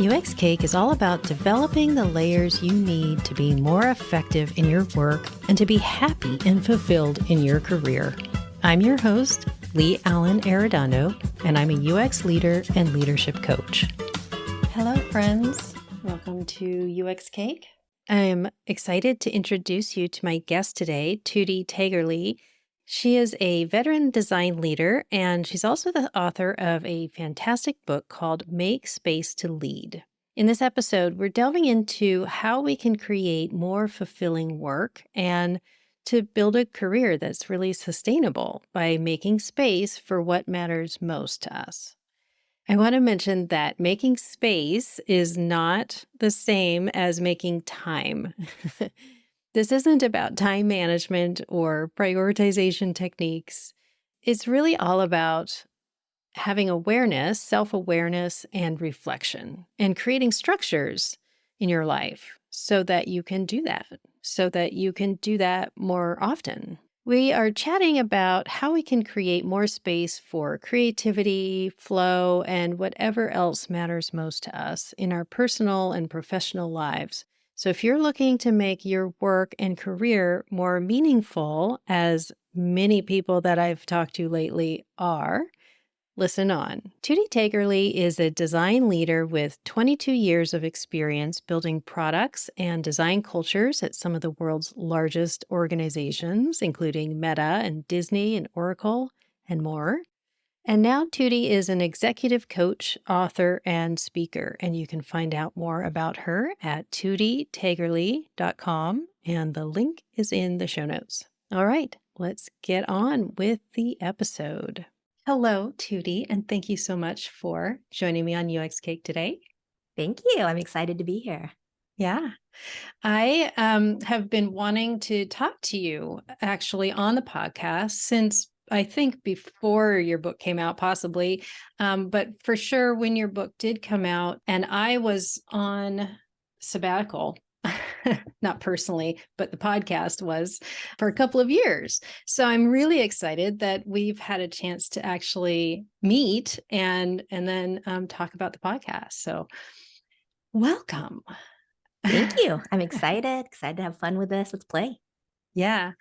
UX Cake is all about developing the layers you need to be more effective in your work and to be happy and fulfilled in your career. I'm your host, Lee Allen Arredondo, and I'm a UX leader and leadership coach. Hello, friends. Welcome to UX Cake. I'm excited to introduce you to my guest today, Tutti Taygerly. She is a veteran design leader, and she's also the author of a fantastic book called Make Space to Lead. In this episode, we're delving into how we can create more fulfilling work and to build a career that's really sustainable by making space for what matters most to us. I want to mention that making space is not the same as making time. This isn't about time management or prioritization techniques. It's really all about having awareness, self-awareness, and reflection, and creating structures in your life so that you can do that more often. We are chatting about how we can create more space for creativity, flow, and whatever else matters most to us in our personal and professional lives. So if you're looking to make your work and career more meaningful, as many people that I've talked to lately are, listen on. Tutti Taygerly is a design leader with 22 years of experience building products and design cultures at some of the world's largest organizations, including Meta and Disney and Oracle and more. And now Tutti is an executive coach, author, and speaker. And you can find out more about her at tuttitaygerly.com. And the link is in the show notes. All right, let's get on with the episode. Hello, Tutti, and thank you so much for joining me on UX Cake today. Thank you. I'm excited to be here. Yeah, I have been wanting to talk to you actually on the podcast since I think before your book came out, possibly, but for sure when your book did come out, and I was on sabbatical. Not personally, but the podcast was for a couple of years. So I'm really excited that we've had a chance to actually meet and then talk about the podcast. So welcome. Thank you. I'm excited to have fun with this. Let's play. Yeah.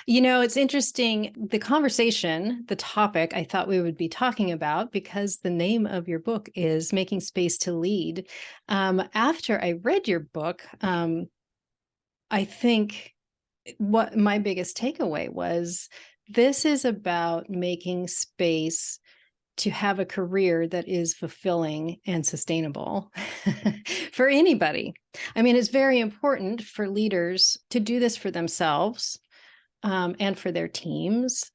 You know, it's interesting, the conversation, the topic I thought we would be talking about, because the name of your book is Making Space to Lead. After I read your book, I think what my biggest takeaway was, this is about making space to have a career that is fulfilling and sustainable for anybody. I mean, it's very important for leaders to do this for themselves and for their teams.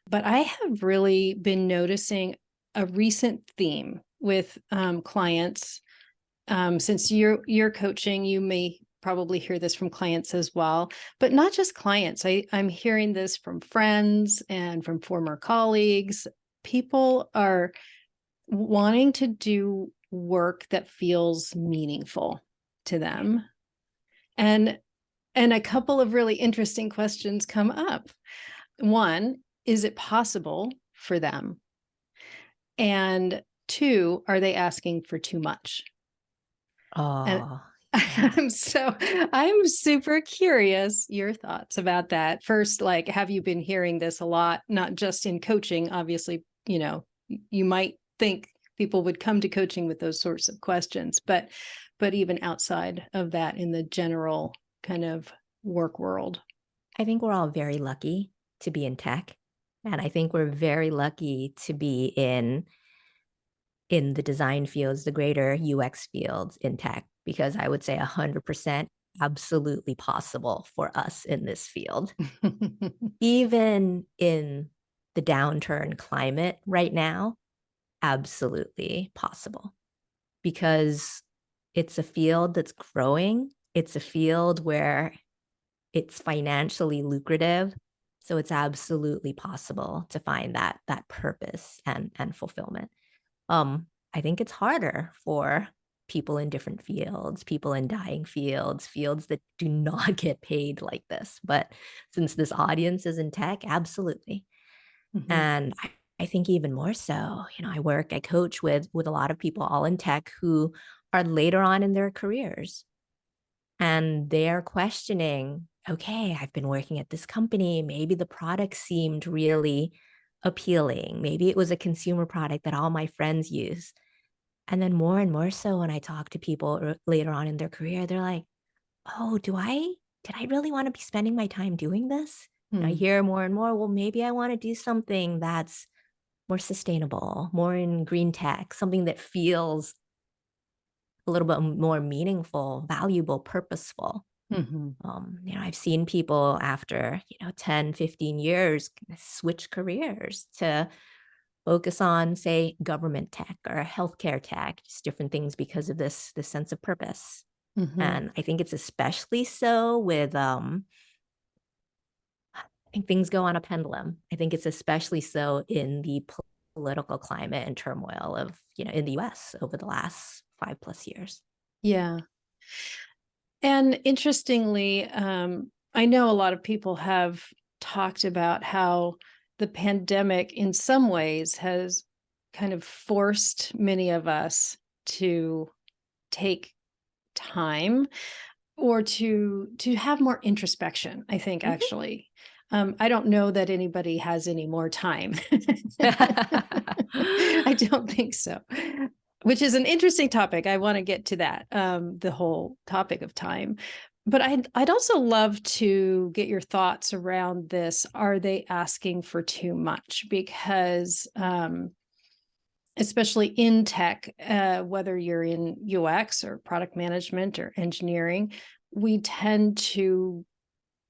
But I have really been noticing a recent theme with clients. Since you're coaching, you may probably hear this from clients as well, but not just clients. I'm hearing this from friends and from former colleagues. People are wanting to do work that feels meaningful to them. And a couple of really interesting questions come up. One, is it possible for them? And two, are they asking for too much? Oh, I'm super curious your thoughts about that. First, like, have you been hearing this a lot, not just in coaching? Obviously, you know, you might think people would come to coaching with those sorts of questions, but even outside of that, in the general kind of work world. I think we're all very lucky to be in tech. And I think we're very lucky to be in the design fields, the greater UX fields in tech, because I would say 100% absolutely possible for us in this field. Even in the downturn climate right now, absolutely possible, because it's a field that's growing. It's a field where it's financially lucrative. So it's absolutely possible to find that purpose and fulfillment. I think it's harder for people in different fields, people in dying fields that do not get paid like this. But since this audience is in tech, absolutely. Mhm. And I think even more so, I coach with a lot of people all in tech who are later on in their careers, and they're questioning, okay, I've been working at this company. Maybe the product seemed really appealing. Maybe it was a consumer product that all my friends use. And then more and more so when I talk to people later on in their career, they're like, oh, did I really want to be spending my time doing this? And I Hmm. hear more and more, well, maybe I want to do something that's more sustainable, more in green tech, something that feels a little bit more meaningful, valuable, purposeful. Hmm. I've seen people after, 10, 15 years switch careers to focus on, say, government tech or healthcare tech, just different things because of this sense of purpose. Hmm. And I think it's especially so with I think things go on a pendulum. I think it's especially so in the political climate and turmoil of, in the US over the last 5+ years. Yeah. And interestingly, I know a lot of people have talked about how the pandemic, in some ways, has kind of forced many of us to take time or to have more introspection, I think, Mhm. actually. I don't know that anybody has any more time. I don't think so. Which is an interesting topic. I want to get to that, the whole topic of time. But I'd also love to get your thoughts around this. Are they asking for too much? Because especially in tech, whether you're in UX or product management or engineering, we tend to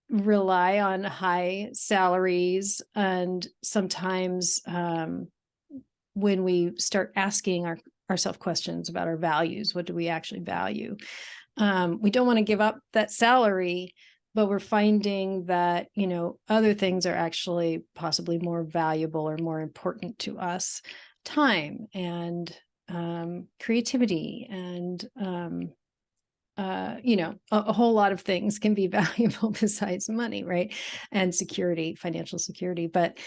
rely on high salaries. And sometimes when we start asking ourselves questions about our values, what do we actually value? We don't want to give up that salary, but we're finding that, other things are actually possibly more valuable or more important to us. Time and creativity and a whole lot of things can be valuable besides money, right? And security, financial security. But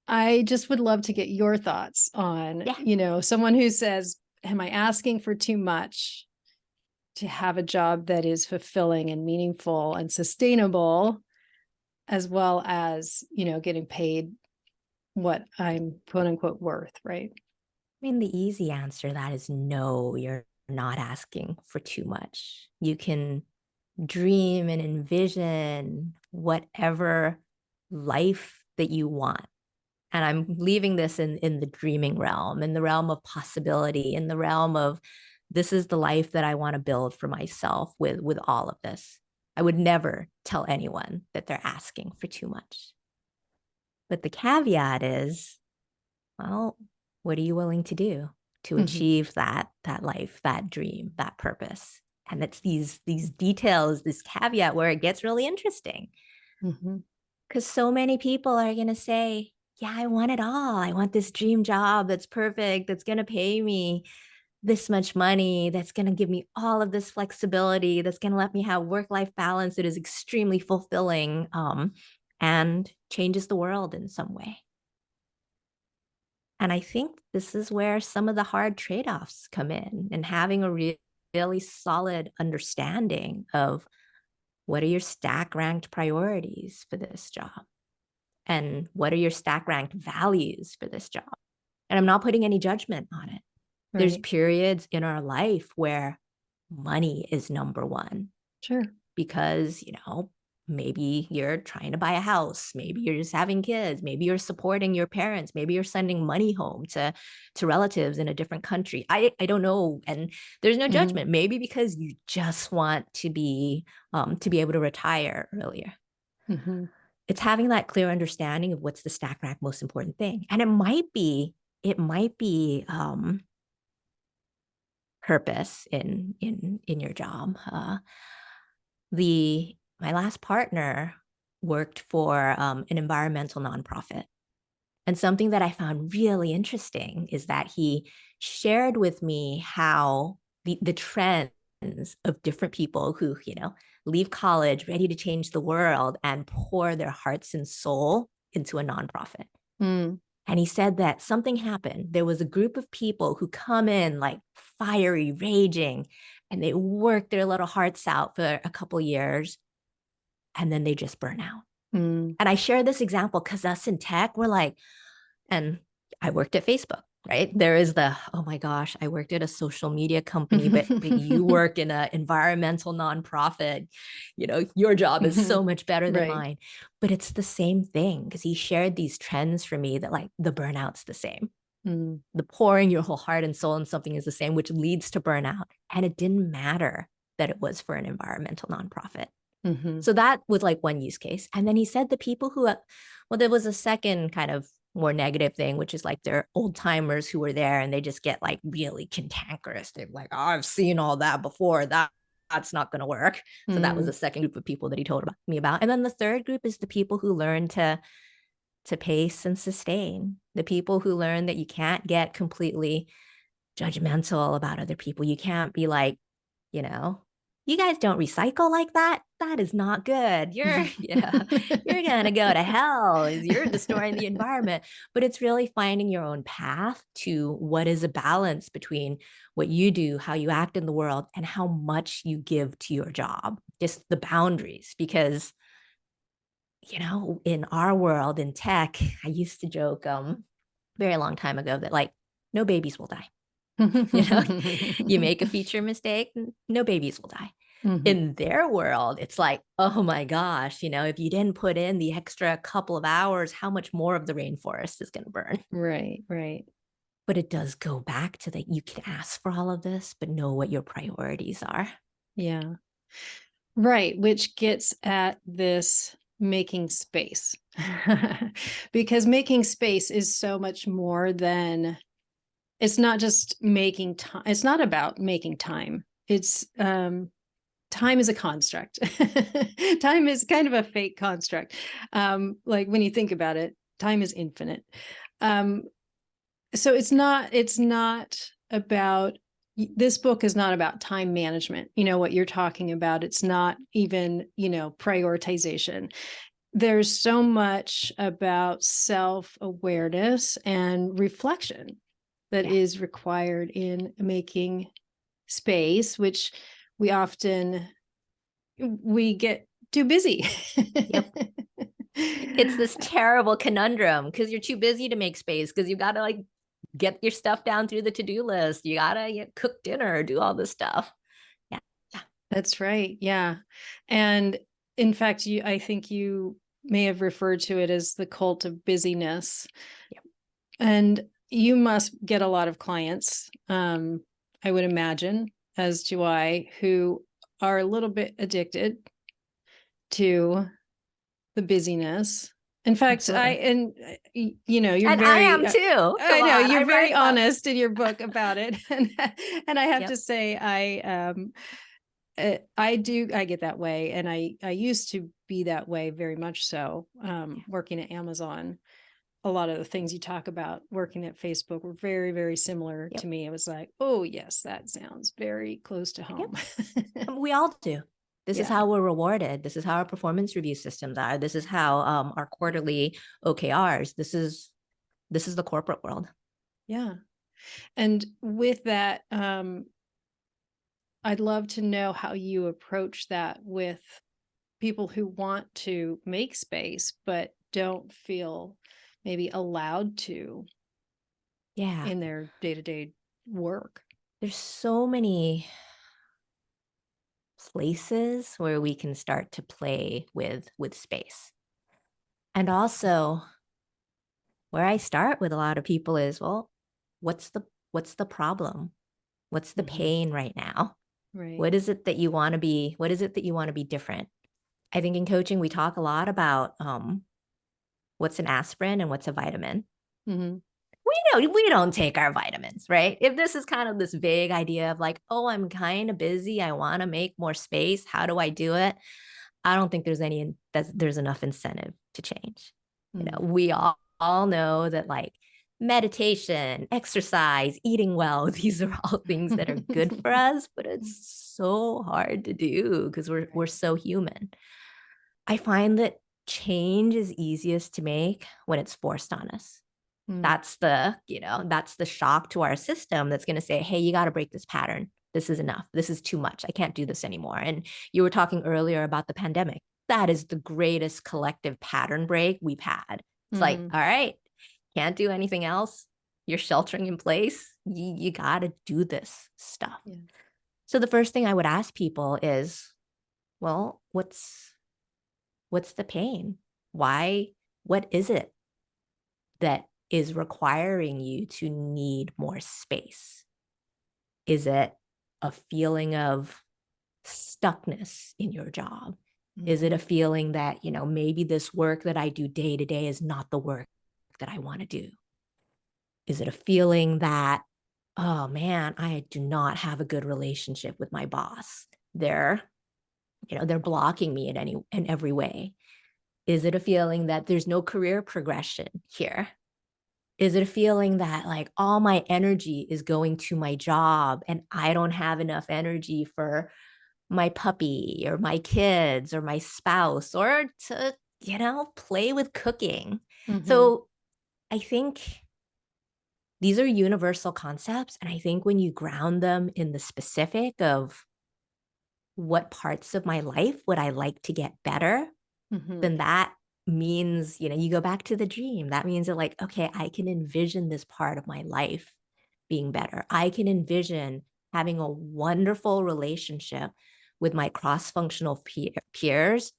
I just would love to get your thoughts on, Yeah. someone who says, am I asking for too much to have a job that is fulfilling and meaningful and sustainable, as well as, getting paid what I'm quote unquote worth, right? I mean, the easy answer to that is no, you're not asking for too much. You can dream and envision whatever life that you want. And I'm leaving this in the dreaming realm, in the realm of possibility, in the realm of this is the life that I want to build for myself with all of this. I would never tell anyone that they're asking for too much. But the caveat is, well, what are you willing to do to Mm-hmm. achieve that life, that dream, that purpose? And it's these details, this caveat where it gets really interesting. Mm-hmm. Because so many people are going to say, yeah, I want it all. I want this dream job that's perfect, that's going to pay me this much money, that's going to give me all of this flexibility, that's going to let me have work-life balance that is extremely fulfilling, and changes the world in some way. And I think this is where some of the hard trade-offs come in, and having a really solid understanding of what are your stack ranked priorities for this job and what are your stack ranked values for this job. And I'm not putting any judgment on it. There's Right. periods in our life where money is number one Sure. because, maybe you're trying to buy a house, maybe you're just having kids, maybe you're supporting your parents, maybe you're sending money home to relatives in a different country. I don't know, and there's no Mm-hmm. judgment. Maybe because you just want to be able to retire earlier. Mm-hmm. It's having that clear understanding of what's the stack rank most important thing, and it might be purpose in your job. The My last partner worked for an environmental nonprofit. And something that I found really interesting is that he shared with me how the trends of different people who, leave college ready to change the world and pour their hearts and soul into a nonprofit. Mm. And he said that something happened. There was a group of people who come in like fiery, raging, and they work their little hearts out for a couple years, and then they just burn out. Mm. And I share this example because us in tech, we're like, and I worked at Facebook, right? There is the, oh my gosh, I worked at a social media company, but you work in an environmental nonprofit. You know, your job is so much better than Right. mine. But it's the same thing because he shared these trends for me that like the burnout's the same. Mm. The pouring your whole heart and soul in something is the same, which leads to burnout. And it didn't matter that it was for an environmental nonprofit. Mm-hmm. So that was like one use case. And then he said the people who, well, there was a second kind of more negative thing, which is like they're old timers who were there and they just get like really cantankerous. They're like, oh, I've seen all that before. That's not going to work. So that was Mm. the second group of people that he told me about. And then the third group is the people who learn to pace and sustain. The people who learn that you can't get completely judgmental about other people. You can't be like, you know, you guys don't recycle like that. That is not good. You're gonna go to hell. You're destroying the environment. But it's really finding your own path to what is a balance between what you do, how you act in the world, and how much you give to your job. Just the boundaries. Because, you know, in our world in tech, I used to joke very long time ago that like no babies will die. You know, you make a feature mistake, no babies will die. Mm-hmm. In their world, it's like, oh my gosh, you know, if you didn't put in the extra couple of hours, how much more of the rainforest is going to burn? Right, right. But it does go back to that you can ask for all of this, but know what your priorities are. Yeah. Right, which gets at this making space. Because making space is so much more than, it's not just making time. It's not about making time. It's time is a construct. Time is kind of a fake construct. Like when you think about it, time is infinite. Um, so it's not about, this book is not about time management, what you're talking about. It's not even, prioritization. There's so much about self-awareness and reflection that Yeah. is required in making space, which we get too busy. Yep. It's this terrible conundrum because you're too busy to make space because you got to like get your stuff down through the to-do list. You got to cook dinner, do all this stuff. Yeah. That's right. Yeah. And in fact, I think you may have referred to it as the cult of busyness. Yep. And you must get a lot of clients, I would imagine, as do I, who are a little bit addicted to the busyness. In fact, Absolutely. you're And I very, am too. I Come know on. I you're write very about. honest in your book about it. And I have Yep. to say, I get that way. And I used to be that way very much so, working at Amazon. A lot of the things you talk about working at Facebook were very, very similar Yep. to me. It was like, oh yes, that sounds very close to home. Yep. We all do. This is Yeah. how we're rewarded. This is how our performance review systems are. This is how our quarterly OKRs. This is the corporate world. Yeah. And with that, I'd love to know how you approach that with people who want to make space, but don't feel maybe allowed to Yeah. in their day-to-day work. There's so many places where we can start to play with space. And also where I start with a lot of people is, well, what's the problem? What's the pain right now? Right. What is it that you want to be? What is it that you want to be different? I think in coaching, we talk a lot about what's an aspirin and what's a vitamin. Mm-hmm. We don't take our vitamins, right? If this is kind of this vague idea of like, oh, I'm kind of busy, I want to make more space. How do I do it? I don't think there's enough incentive to change. Mm-hmm. We all know that like meditation, exercise, eating well, these are all things that are good for us, but it's so hard to do because we're so human. I find that change is easiest to make when it's forced on us. Mm. That's that's the shock to our system that's going to say, hey, you got to break this pattern. This is enough. This is too much. I can't do this anymore. And you were talking earlier about the pandemic. That is the greatest collective pattern break we've had. It's like, Mm-hmm. all right, can't do anything else. You're sheltering in place. You got to do this stuff. Yeah. So the first thing I would ask people is, well, what's the pain? Why? What is it that is requiring you to need more space? Is it a feeling of stuckness in your job? Is it Mm-hmm. a feeling that, maybe this work that I do day to day is not the work that I want to do? Is it a feeling that, oh man, I do not have a good relationship with my boss? They're blocking me in every way. Is it a feeling that there's no career progression here? Is it a feeling that like all my energy is going to my job and I don't have enough energy for my puppy or my kids or my spouse or to, play with cooking? Mm-hmm. So I think these are universal concepts. And I think when you ground them in the specific of what parts of my life would I like to get better, Mm-hmm. then that means, you go back to the dream. That means that, like, okay, I can envision this part of my life being better. I can envision having a wonderful relationship with my cross functional peers,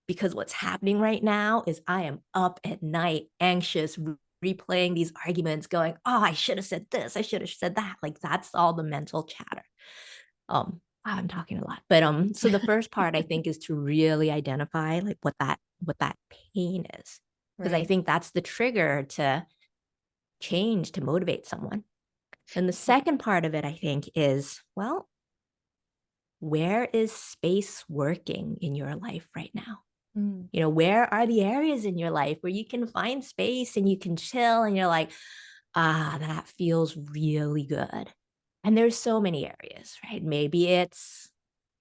because what's happening right now is I am up at night, anxious, replaying these arguments, going, oh, I should have said this, I should have said that. Like, that's all the mental chatter. Wow, I'm talking a lot. But so the first part I think is to really identify like what that pain is. Because I Right. think that's the trigger to change, to motivate someone. And the second part of it, I think, is, well, where is space working in your life right now? Mm. Where are the areas in your life where you can find space and you can chill and you're like, that feels really good. And there's so many areas, right? Maybe it's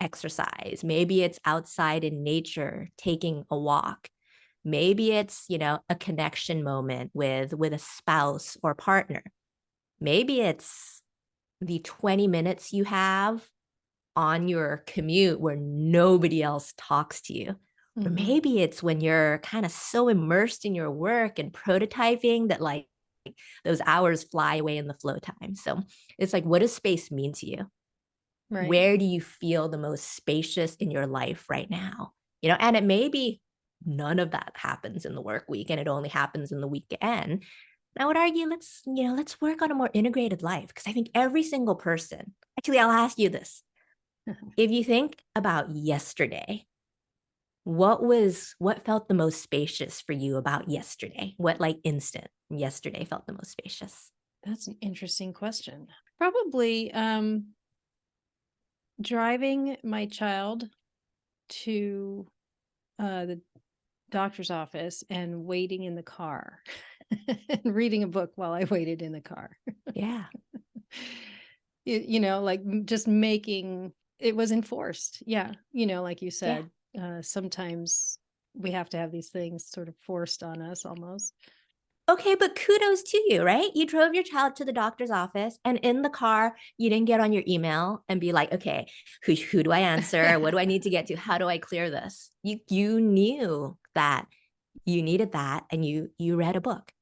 exercise. Maybe it's outside in nature, taking a walk. Maybe it's, a connection moment with a spouse or partner. Maybe it's the 20 minutes you have on your commute where nobody else talks to you. Or Mm-hmm. maybe it's when you're kind of so immersed in your work and prototyping that like those hours fly away in the flow time. So it's like, what does space mean to you? Right. Where do you feel the most spacious in your life right now? And it may be none of that happens in the work week and it only happens in the weekend. And I would argue let's work on a more integrated life, because I think every single person, actually, I'll ask you this. If you think about yesterday, what felt the most spacious for you about yesterday? What like instant yesterday felt the most spacious? That's an interesting question. Probably driving my child to the doctor's office and waiting in the car and reading a book while I waited in the car. Yeah. Like just making it was enforced. Yeah. Like you Yeah. said, sometimes we have to have these things sort of forced on us almost. Okay, but kudos to you, right? You drove your child to the doctor's office, and in the car, you didn't get on your email and be like, okay, who do I answer? What do I need to get to? How do I clear this? You knew that you needed that, and you read a book.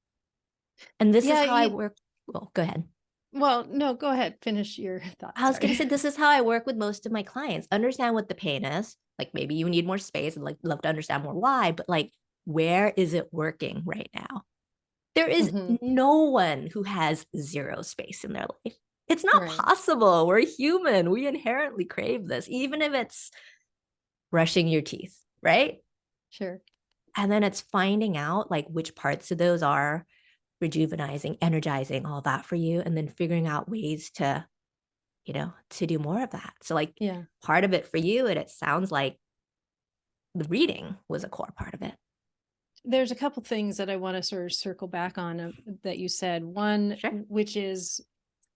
And this is Yeah. how I work. Well, go ahead. Well, no, go ahead. Finish your thought. I was going to Sorry. say, this is how I work with most of my clients. Understand what the pain is. Like, maybe you need more space and like love to understand more why, but like, where is it working right now? There is Hmm. no one who has zero space in their life. It's not Right. possible. We're human. We inherently crave this, even if it's brushing your teeth, right? Sure. And then it's finding out like which parts of those are rejuvenizing, energizing, all that for you, and then figuring out ways to do more of that. So like Yeah. part of it for you, and it sounds like the reading was a core part of it. There's a couple things that I want to sort of circle back on that you said. One, Sure. which is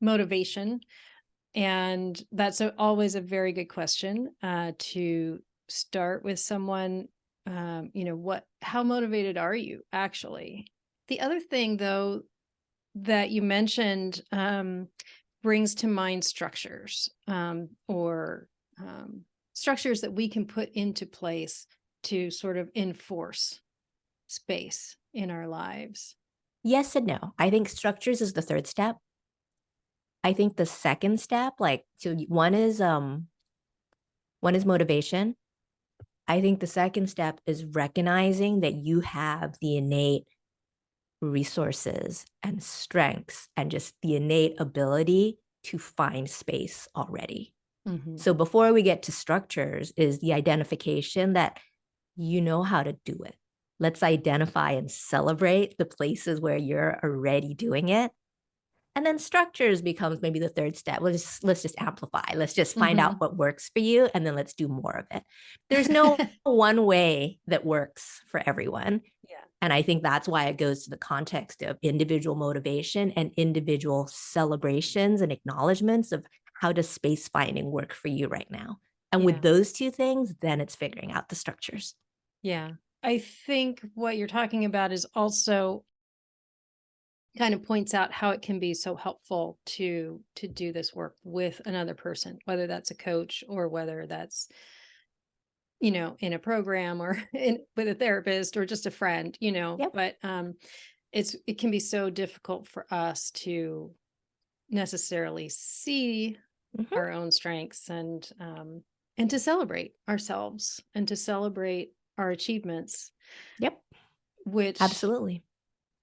motivation. And that's always a very good question to start with someone. How motivated are you actually? The other thing, though, that you mentioned brings to mind structures, or structures that we can put into place to sort of enforce space in our lives. Yes and no. I think structures is the third step. I think the second step, like, so one is motivation. I think the second step is recognizing that you have the innate resources and strengths and just the innate ability to find space already. Mm-hmm. So before we get to structures is the identification that you know how to do it. Let's identify and celebrate the places where you're already doing it. And then structures becomes maybe the third step. Let's just amplify. Let's just find out what works for you, and then let's do more of it. There's no one way that works for everyone. Yeah. And I think that's why it goes to the context of individual motivation and individual celebrations and acknowledgments of how does space finding work for you right now. And with those two things, then it's figuring out the structures. Yeah. I think what you're talking about is also kind of points out how it can be so helpful to do this work with another person, whether that's a coach or whether that's, in a program or with a therapist or just a friend, Yep. but it can be so difficult for us to necessarily see Mm-hmm. our own strengths and to celebrate ourselves and to celebrate our achievements. Yep. Which Absolutely.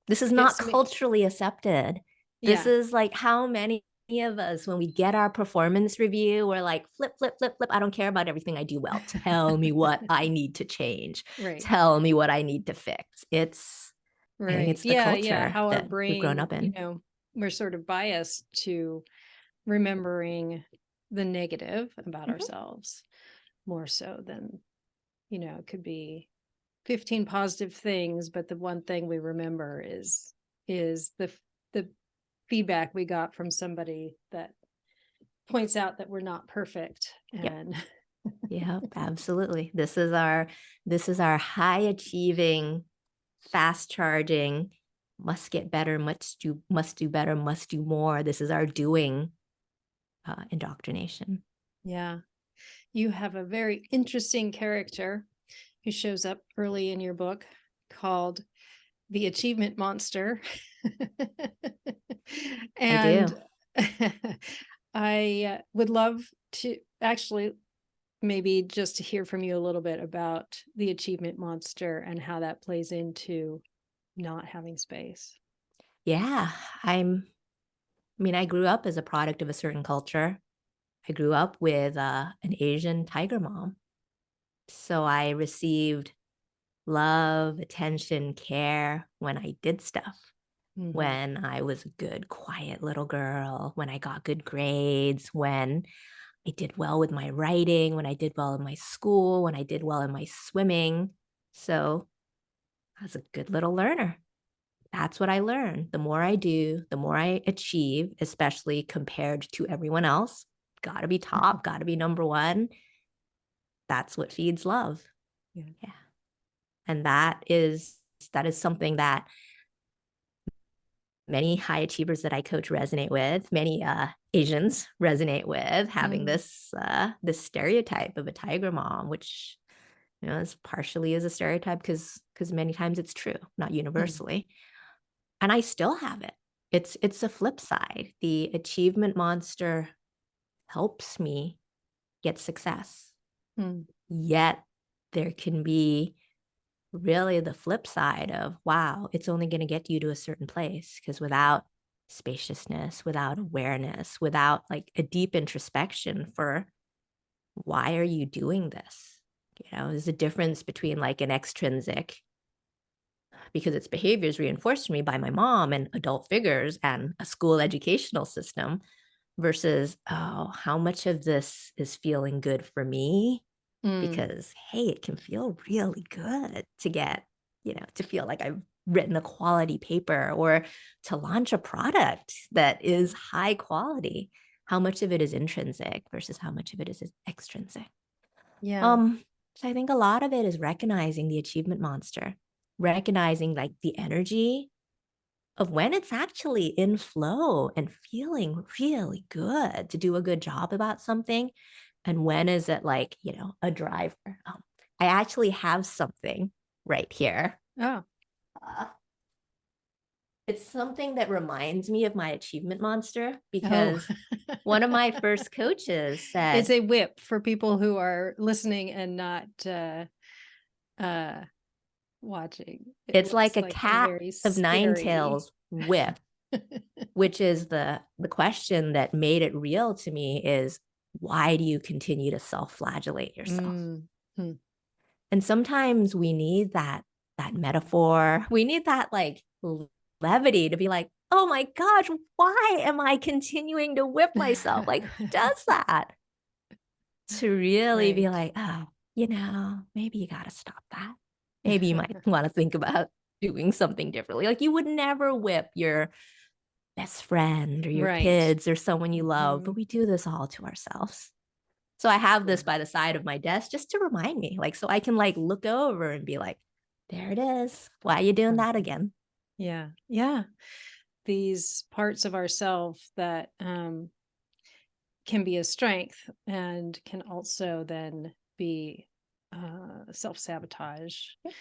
This is not gets me. culturally accepted. This Yeah. is like how many of us, when we get our performance review, we're like, flip, flip, flip, flip. I don't care about everything I do well. Tell me what I need to change. Right. Tell me what I need to fix. I think Right. it's the Yeah. culture How our that we've grown brain, up in. we're sort of biased to remembering the negative about Mm-hmm. ourselves more so than, it could be 15 positive things, but the one thing we remember is the feedback we got from somebody that points out that we're not perfect. Yep. And Yep, absolutely. This is our high achieving, fast charging, must get better, must do better, must do more. This is our doing indoctrination. yeah, you have a very interesting character who shows up early in your book called the Achievement Monster. I do. And I would love to actually maybe just to hear from you a little bit about the Achievement Monster and how that plays into not having space. Yeah, I grew up as a product of a certain culture. I grew up with an Asian tiger mom. So I received love, attention, care when I did stuff. Mm-hmm. When I was a good, quiet little girl, when I got good grades, when I did well with my writing, when I did well in my school, when I did well in my swimming. So I was a good little learner. That's what I learned. The more I do, the more I achieve, especially compared to everyone else. Got to be top, got to be number one. That's what feeds love. Yeah. Yeah. And that is something that many high achievers that I coach resonate with, many Asians resonate with, having this stereotype of a tiger mom, which is partially is a stereotype because many times it's true, not universally. And I still have it. It's a flip side. The achievement monster helps me get success. Yet there can be really the flip side of, wow, it's only going to get you to a certain place, because without spaciousness, without awareness, without like a deep introspection for why are you doing this? There's a difference between like an extrinsic, because its behaviors reinforced to me by my mom and adult figures and a school educational system, versus, oh, how much of this is feeling good for me? Because, hey, it can feel really good to get, to feel like I've written a quality paper or to launch a product that is high quality. How much of it is intrinsic versus how much of it is extrinsic? Yeah. So I think a lot of it is recognizing the achievement monster, recognizing like the energy of when it's actually in flow and feeling really good to do a good job about something, and when is it like, a driver. I actually have something right here. Oh, uh, it's something that reminds me of my achievement monster, oh. because one of my first coaches It's said, a whip for people who are listening and not uh watching. It it's like looks a like a cat very of nine scary. tails whip, which is the question that made it real to me is, why do you continue to self-flagellate yourself? Mm. Hmm. And sometimes we need that metaphor. We need that like levity to be like, oh my gosh, why am I continuing to whip myself? Like, who does that? To really be Right. like, oh, maybe you got to stop that. Maybe you might want to think about doing something differently. Like, you would never whip your best friend or your Right. kids or someone you love, but Mhm. we do this all to ourselves. So I have Yeah. this by the side of my desk just to remind me, like, so I can like look over and be like, there it is. Why are you doing that Mhm. again? Yeah. Yeah. These parts of ourselves that can be a strength and can also then be self-sabotage, Yep.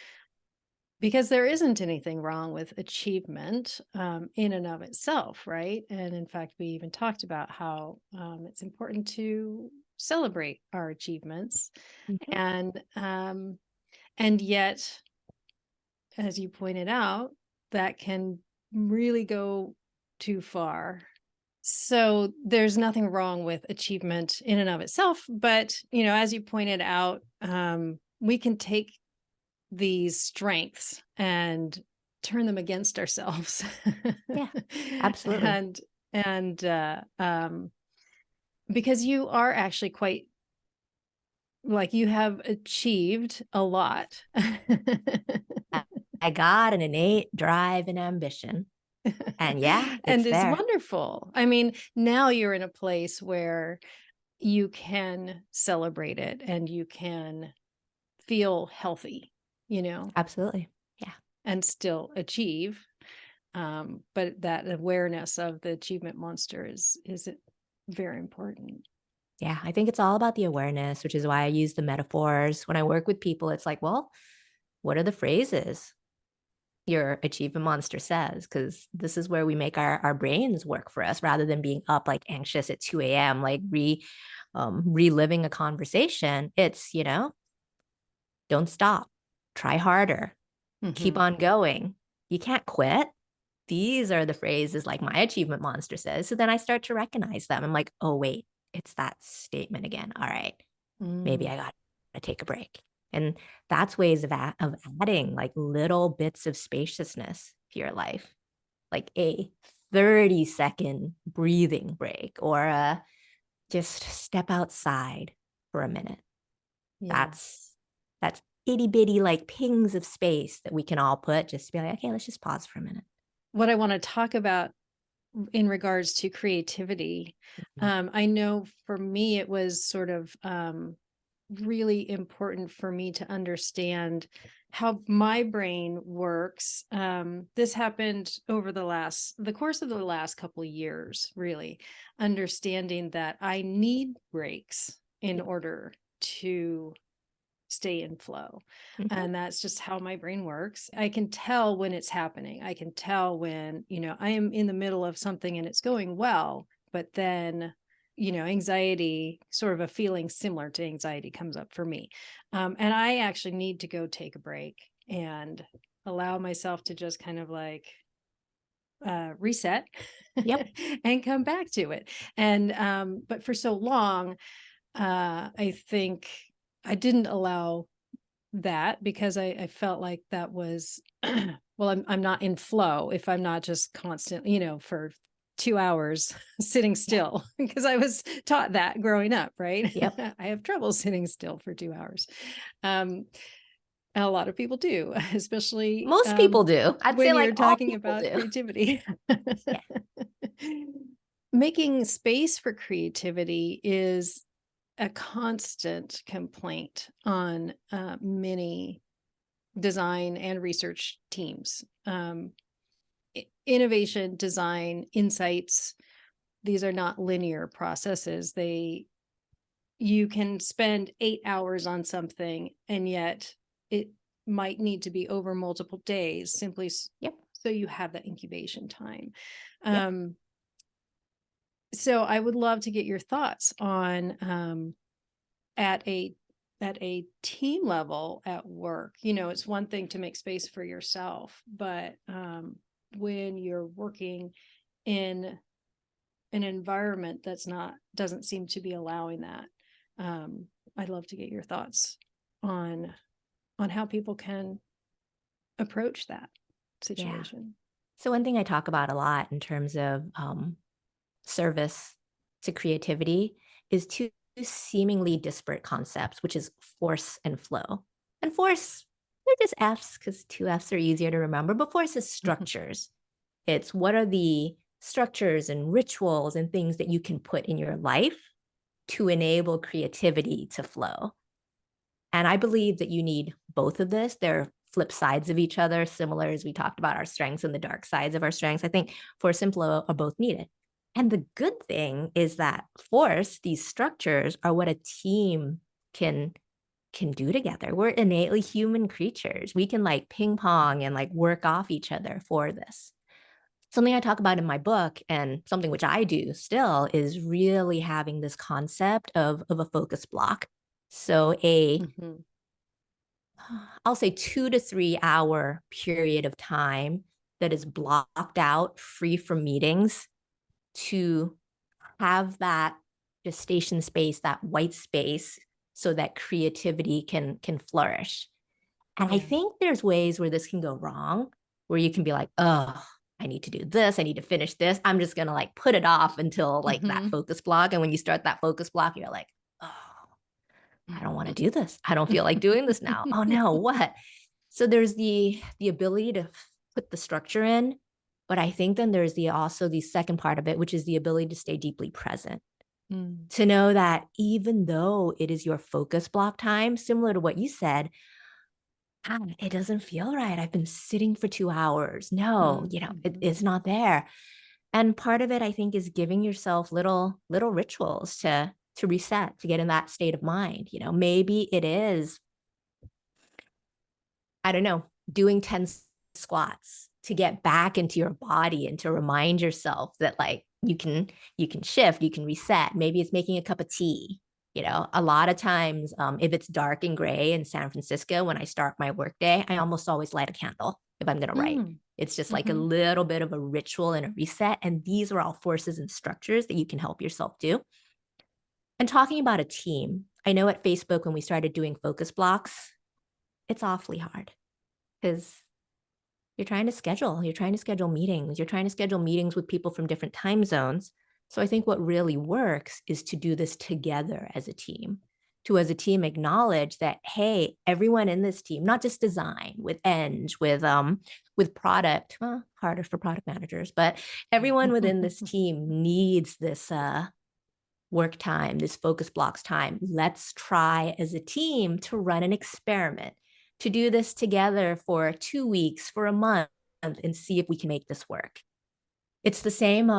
because there isn't anything wrong with achievement in and of itself, right? And in fact, we even talked about how it's important to celebrate our achievements, Mhm. and yet, as you pointed out, that can really go too far. So there's nothing wrong with achievement in and of itself, but as you pointed out, we can take these strengths and turn them against ourselves. Yeah, absolutely. and and because you are actually quite, like, you have achieved a lot. I, I got an innate drive and ambition. And yeah, And it's it's there. wonderful. I mean, now you're in a place where you can celebrate it and you can feel healthy, you know, Absolutely. Yeah. and still achieve. But that awareness of the achievement monster is very important. Yeah. I think it's all about the awareness, which is why I use the metaphors. When I work with people, it's like, well, what are the phrases your achievement monster says? Because this is where we make our brains work for us rather than being up like anxious at 2 a.m., like reliving a conversation. It's, don't stop, try harder, keep Hmm. on going. You can't quit. These are the phrases like my achievement monster says. So then I start to recognize them. I'm like, oh, wait, it's that statement again. All right, maybe Mm, I got to take a break. And that's ways of adding like little bits of spaciousness to your life, like a 30-second breathing break or a just step outside for a minute. yeah. That's itty bitty like pings of space that we can all put just to be like, okay, let's just pause for a minute. What I want to talk about in regards to creativity, Mhm. I know for me, it was sort of really important for me to understand how my brain works. This happened over the course of the last couple of years, really understanding that I need breaks in Yep. order to stay in flow. Mhm. And that's just how my brain works. I can tell when it's happening. I can tell when, I am in the middle of something and it's going well, but then, anxiety, sort of a feeling similar to anxiety, comes up for me. And I actually need to go take a break and allow myself to just kind of like reset Yep. and come back to it. And but for so long, I think I didn't allow that, because I felt like that was well, I'm not in flow if I'm not just constant, for 2 hours sitting Yeah. still, because I was taught that growing up, right? Yep. I have trouble sitting still for 2 hours. Um, and a lot of people do, especially Most people do. I'd say when like you're all talking people about do. creativity. Yeah. Making space for creativity is a constant complaint on many design and research teams. innovation, design, insights, these are not linear processes. You can spend 8 hours on something, and yet it might need to be over multiple days simply Yep. so you have that incubation time. Yep. So I would love to get your thoughts on at a team level at work. It's one thing to make space for yourself, but when you're working in an environment doesn't seem to be allowing that. I'd love to get your thoughts on how people can approach that Yeah. situation. So one thing I talk about a lot in terms of service to creativity is two seemingly disparate concepts, which is force and flow. And force, they're just F's because two F's are easier to remember, but force is structures. It's what are the structures and rituals and things that you can put in your life to enable creativity to flow. And I believe that you need both of this. They're flip sides of each other, similar as we talked about our strengths and the dark sides of our strengths. I think force and flow are both needed. And the good thing is that force, these structures, are what a team can do together. We're innately human creatures. We can like ping pong and like work off each other for this. Something I talk about in my book and something which I do still is really having this concept of a focus block. So Mm-hmm. I'll say 2 to 3 hour period of time that is blocked out, free from meetings, to have that gestation space, that white space, so that creativity can flourish. And I Yeah. think there's ways where this can go wrong, where you can be like, oh, I need to do this. I need to finish this. I'm just going to like put it off until like that Mm-hmm. focus block. And when you start that focus block, you're like, oh, I don't want to do this. I don't feel like doing this now. Oh no, what? So there's the ability to put the structure in, but I think then there's also the second part of it, which is the ability to stay deeply present. Mm. To know that even though it is your focus block time, similar to what you said, it doesn't feel right. I've been sitting for 2 hours. No, Mm-hmm. it's not there. And part of it, I think, is giving yourself little rituals to reset, to get in that state of mind. Maybe it is, I don't know, doing 10 squats to get back into your body and to remind yourself that like you can shift, you can reset. Maybe it's making a cup of tea. A lot of times, if it's dark and gray in San Francisco, when I start my workday, I almost always light a candle if I'm going to write. Mm. It's just like a Mm-hmm. little bit of a ritual and a reset. And these are all forces and structures that you can help yourself do. And talking about a team, I know at Facebook, when we started doing focus blocks, it's awfully hard because you're trying to schedule meetings, you're trying to schedule meetings with people from different time zones. So I think what really works is to do this together as a team, to as a team acknowledge that, hey, everyone in this team, not just design, with eng, with product, well, harder for product managers, but everyone within this team needs this work time, this focus blocks time. Let's try as a team to run an experiment, to do this together for 2 weeks, for a month, and see if we can make this work. It's the same.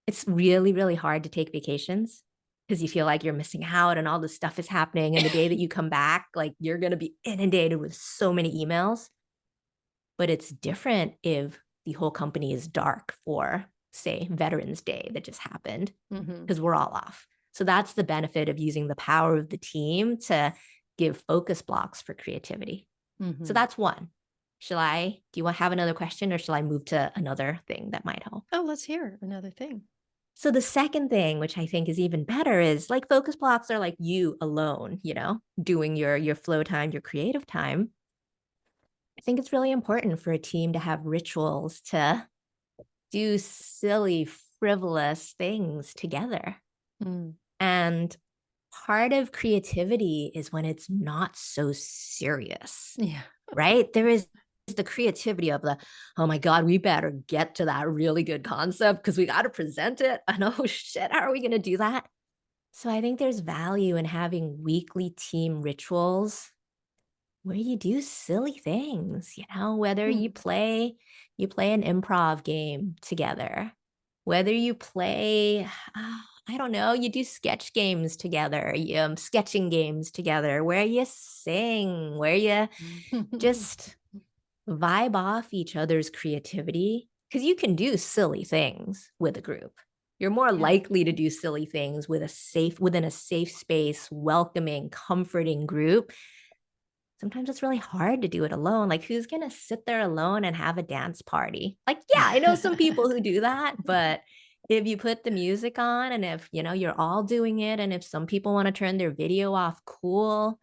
It's really, really hard to take vacations because you feel like you're missing out and all this stuff is happening. And the day that you come back, like you're going to be inundated with so many emails. But it's different if the whole company is dark for, say, Veterans Day that just happened, Mm-hmm. because we're all off. So that's the benefit of using the power of the team to give focus blocks for creativity. So Mm-hmm. that's one. Do you want to have another question, or shall I move to another thing that might help? Oh, let's hear another thing. So the second thing, which I think is even better, is like focus blocks are like you alone, doing your flow time, your creative time. I think it's really important for a team to have rituals to do silly, frivolous things together. Mm. And part of creativity is when it's not so serious, Yeah. right? There is the creativity of oh my God, we better get to that really good concept because we got to present it. And oh shit, how are we going to do that? So I think there's value in having weekly team rituals where you do silly things, whether Hmm. you play an improv game together, whether you play I don't know, you do sketch games together, sketching games together, where you sing, where you just vibe off each other's creativity, because you can do silly things with a group. You're more Yeah. likely to do silly things within a safe space, welcoming, comforting group. Sometimes it's really hard to do it alone. Like, who's going to sit there alone and have a dance party? Like, yeah, I know some people who do that, but if you put the music on and if, you're all doing it, and if some people want to turn their video off, cool.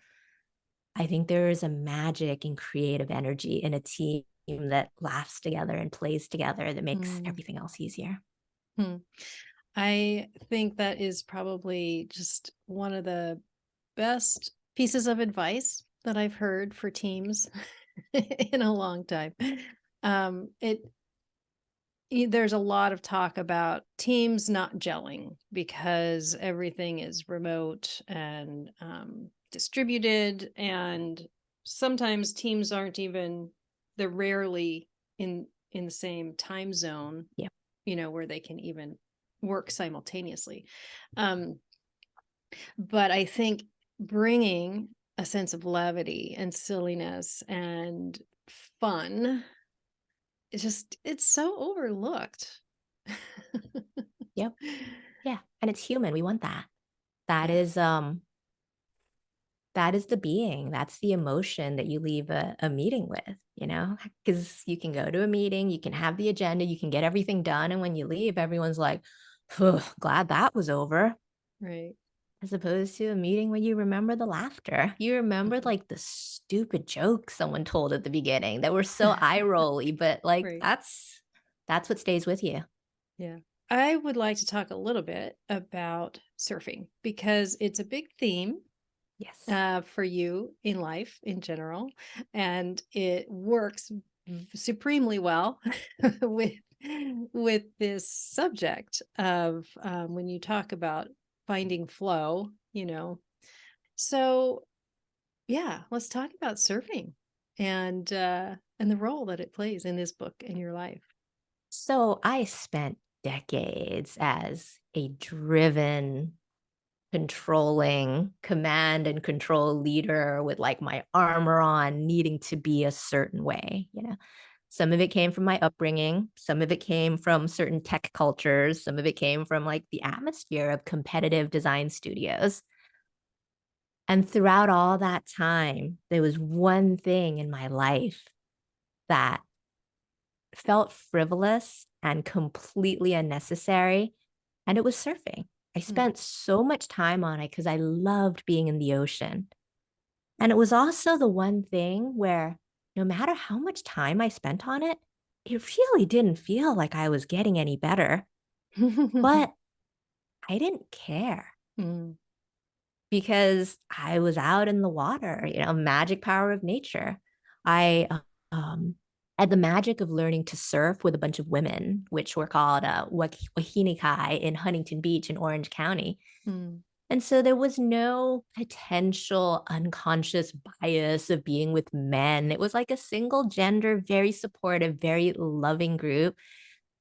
I think there is a magic and creative energy in a team that laughs together and plays together that makes Hmm. everything else easier. Hmm. I think that is probably just one of the best pieces of advice that I've heard for teams in a long time. It there's a lot of talk about teams not gelling because everything is remote and distributed, and sometimes teams aren't even, they're rarely in the same time zone, Yeah. where they can even work simultaneously. Um, but I think bringing a sense of levity and silliness and fun, it's so overlooked. Yep. Yeah. And it's human. We want that. That Yeah. is um that is the being. That's the emotion that you leave a meeting with, because you can go to a meeting, you can have the agenda, you can get everything done. And when you leave, everyone's like, "Phew, glad that was over." Right. As opposed to a meeting where you remember the laughter. You remember Mhm. like the stupid jokes someone told at the beginning that were so eye rolly, but like Right. that's what stays with you. Yeah. I would like to talk a little bit about surfing because it's a big theme Yes. for you in life in general, and it works supremely well with this subject of when you talk about finding flow. So yeah, let's talk about surfing and the role that it plays in this book in your life. So I spent decades as a driven, controlling, command and control leader with like my armor on, needing to be a certain way. Some of it came from my upbringing, some of it came from certain tech cultures, some of it came from like the atmosphere of competitive design studios. And throughout all that time, there was one thing in my life that felt frivolous and completely unnecessary, and it was surfing. I Mm. spent so much time on it because I loved being in the ocean. And it was also the one thing where no matter how much time I spent on it, it really didn't feel like I was getting any better. But I didn't care Mm. because I was out in the water, magic power of nature. I had the magic of learning to surf with a bunch of women, which were called Wahine Kai in Huntington Beach in Orange County. Mm. And so there was no potential unconscious bias of being with men. It was like a single gender, very supportive, very loving group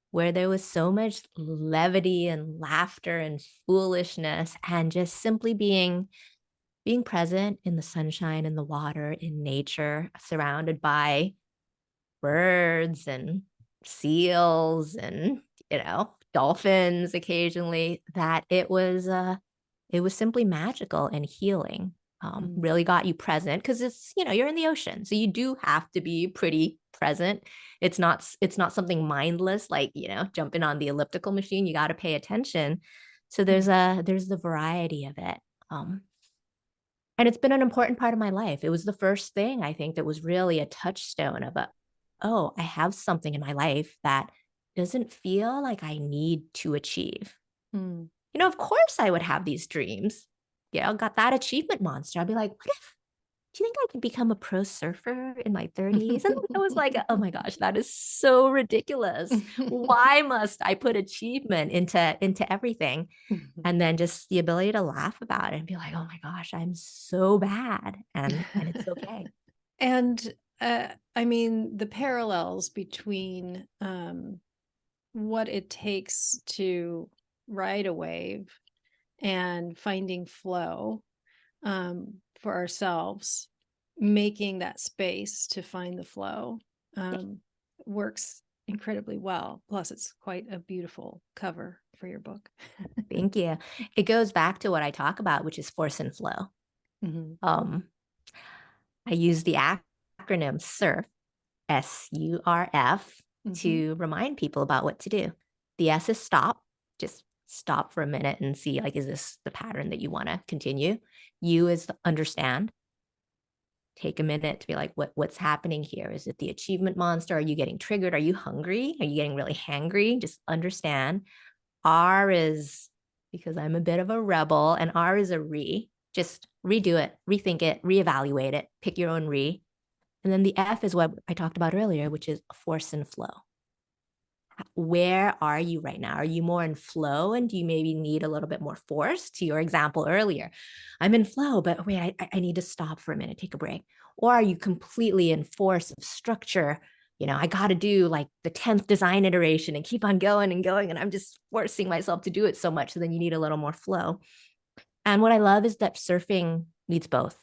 where there was so much levity and laughter and foolishness and just simply being present in the sunshine, in the water, in nature, surrounded by birds and seals and dolphins occasionally, that it was simply magical and healing. Mm. Really got you present because you're in the ocean, so you do have to be pretty present. It's not something mindless like jumping on the elliptical machine. You got to pay attention. So Mm. there's the variety of it. um, and it's been an important part of my life. It was the first thing I think that was really a touchstone of oh, I have something in my life that doesn't feel like I need to achieve. Mm. Of course I would have these dreams. Got that achievement monster. I'd be like, what if, do you think I could become a pro surfer in my 30s? And I was like, oh my gosh, that is so ridiculous. Why must I put achievement into everything? And then just the ability to laugh about it and be like, oh my gosh, I'm so bad. And it's okay. And I mean, the parallels between what it takes to ride a wave and finding flow for ourselves, making that space to find the flow um, works incredibly well. Plus, it's quite a beautiful cover for your book. Thank you. It goes back to what I talk about, which is force and flow. Mm-hmm. I use the acronym SURF, SURF, Mm-hmm. to remind people about what to do. The S is stop, just stop for a minute and see, like, is this the pattern that you want to continue? U is understand. Take a minute to be like, what's happening here? Is it the achievement monster? Are you getting triggered? Are you hungry? Are you getting really hangry? Just understand. R is because I'm a bit of a rebel, and R is a just redo it, rethink it, reevaluate it, pick your own And then the F is what I talked about earlier, which is force and flow. Where are you right now? Are you more in flow, and do you maybe need a little bit more force? To your example earlier, I'm in flow, but wait, I need to stop for a minute, take a break. Or are you completely in force of structure? I got to do like the 10th design iteration and keep on going and going. And I'm just forcing myself to do it so much. So then you need a little more flow. And what I love is that surfing needs both.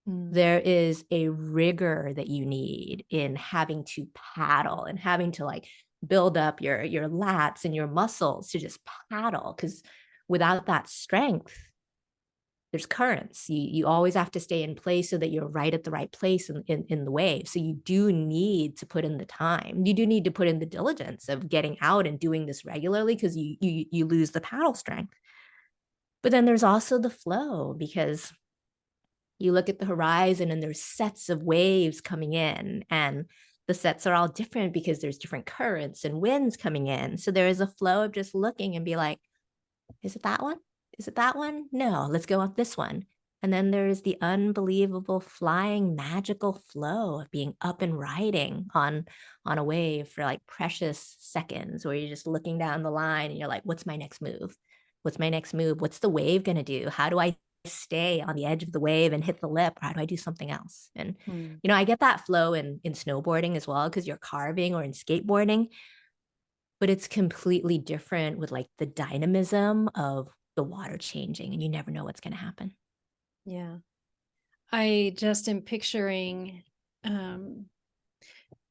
There is a rigor that you need in having to paddle and having to like build up your lats and your muscles to just paddle, because without that strength, there's currents. You always have to stay in place so that you're right at the right place in the wave. So you do need to put in the time. You do need to put in the diligence of getting out and doing this regularly, because you lose the paddle strength. But then there's also the flow, because you look at the horizon and there's sets of waves coming in, and the sets are all different because there's different currents and winds coming in. So there is a flow of just looking and be like, is it that one? Is it that one? No, let's go on this one. And then there's the unbelievable flying magical flow of being up and riding on a wave for like precious seconds, where you're just looking down the line and you're like, what's my next move? What's my next move? What's the wave going to do? How do I stay on the edge of the wave and hit the lip? Or how do I do something else? And, I get that flow in snowboarding as well, because you're carving, or in skateboarding, but it's completely different with like the dynamism of the water changing, and you never know what's going to happen. Yeah. I just am picturing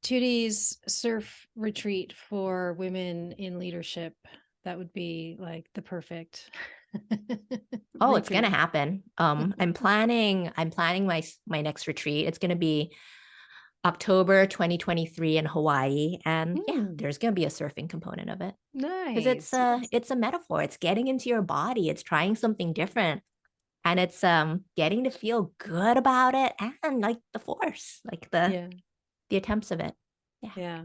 Tutti's surf retreat for women in leadership. That would be like the perfect. Oh, it's going to happen. I'm planning my next retreat. It's going to be October 2023 in Hawaii. And yeah, there's going to be a surfing component of it. Nice. Because it's a metaphor. It's getting into your body. It's trying something different. And it's getting to feel good about it, and like the force, like the attempts of it. Yeah.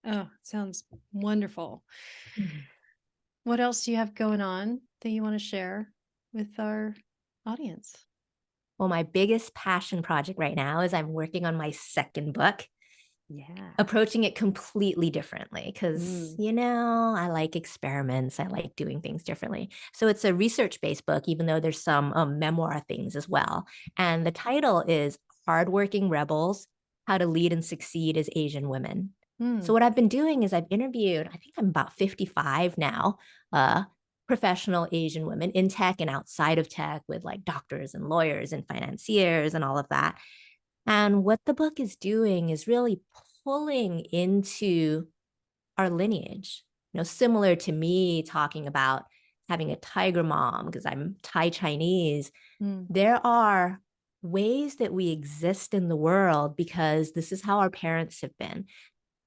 Oh, sounds wonderful. Mm-hmm. What else do you have going on that you want to share with our audience? Well, my biggest passion project right now is I'm working on my second book. Yeah. Approaching it completely differently, because, I like experiments. I like doing things differently. So it's a research-based book, even though there's some memoir things as well. And the title is Hardworking Rebels: How to Lead and Succeed as Asian Women. So what I've been doing is I've interviewed, I think I'm about 55 now, professional Asian women in tech and outside of tech, with like doctors and lawyers and financiers and all of that. And what the book is doing is really pulling into our lineage, similar to me talking about having a tiger mom, because I'm Thai Chinese. There are ways that we exist in the world because this is how our parents have been.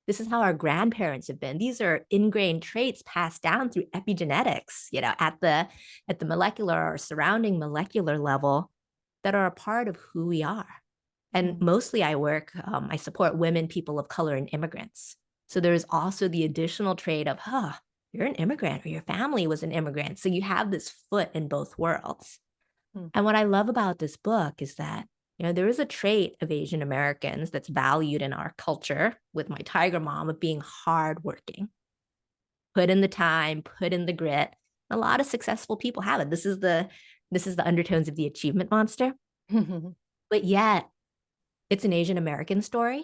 This is how our grandparents have been. These are ingrained traits passed down through epigenetics, at the molecular or surrounding molecular level, that are a part of who we are. And mostly I support women, people of color, and immigrants. So there is also the additional trait of, you're an immigrant, or your family was an immigrant. So you have this foot in both worlds. And what I love about this book is that, there is a trait of Asian Americans that's valued in our culture, with my tiger mom, of being hardworking. Put in the time, put in the grit. A lot of successful people have it. This is the undertones of the achievement monster. But yet, it's an Asian American story.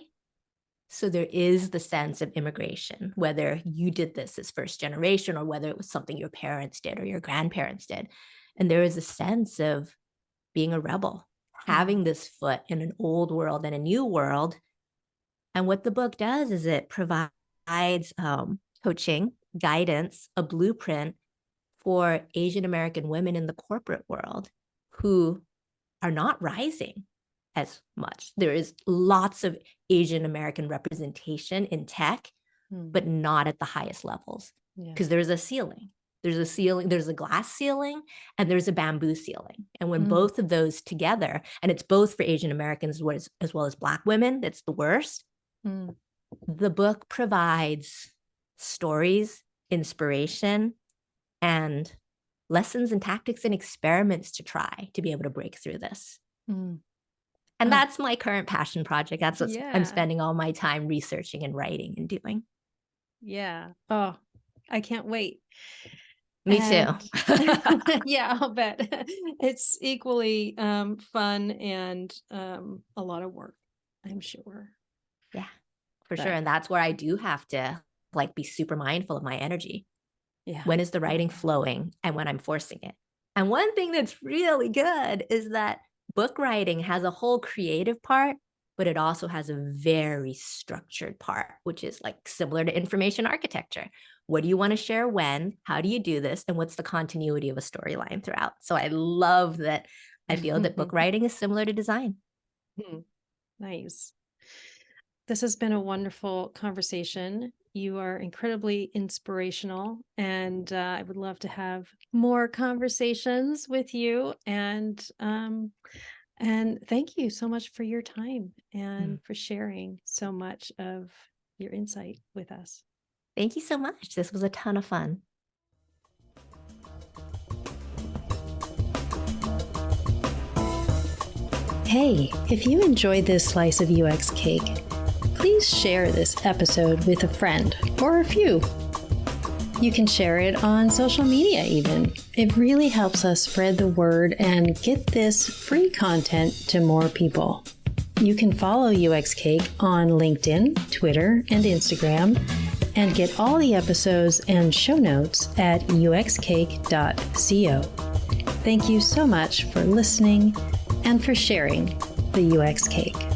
So there is the sense of immigration, whether you did this as first generation or whether it was something your parents did or your grandparents did. And there is a sense of being a rebel, having this foot in an old world and a new world. And what the book does is it provides coaching, guidance, a blueprint for Asian American women in the corporate world who are not rising as much. There is lots of Asian American representation in tech, but not at the highest levels, because there's a ceiling. There's a ceiling, there's a glass ceiling, and there's a bamboo ceiling. And when both of those together, and it's both for Asian Americans as well as Black women, that's the worst. The book provides stories, inspiration, and lessons and tactics and experiments to try to be able to break through this. And that's my current passion project. That's what I'm spending all my time researching and writing and doing. Yeah. Oh, I can't wait. Me too. Yeah, I'll bet. It's equally fun and a lot of work, I'm sure. Yeah, for sure. And that's where I do have to be super mindful of my energy. Yeah. When is the writing flowing and when I'm forcing it? And one thing that's really good is that book writing has a whole creative part, but it also has a very structured part, which is similar to information architecture. What do you want to share when? How do you do this? And what's the continuity of a storyline throughout? So I love that. I feel that book writing is similar to design. Nice. This has been a wonderful conversation. You are incredibly inspirational, and I would love to have more conversations with you. And thank you so much for your time and for sharing so much of your insight with us. Thank you so much. This was a ton of fun. Hey, if you enjoyed this slice of UX cake, please share this episode with a friend or a few. You can share it on social media even. It really helps us spread the word and get this free content to more people. You can follow UX Cake on LinkedIn, Twitter, and Instagram, and get all the episodes and show notes at uxcake.co. Thank you so much for listening and for sharing the UX Cake.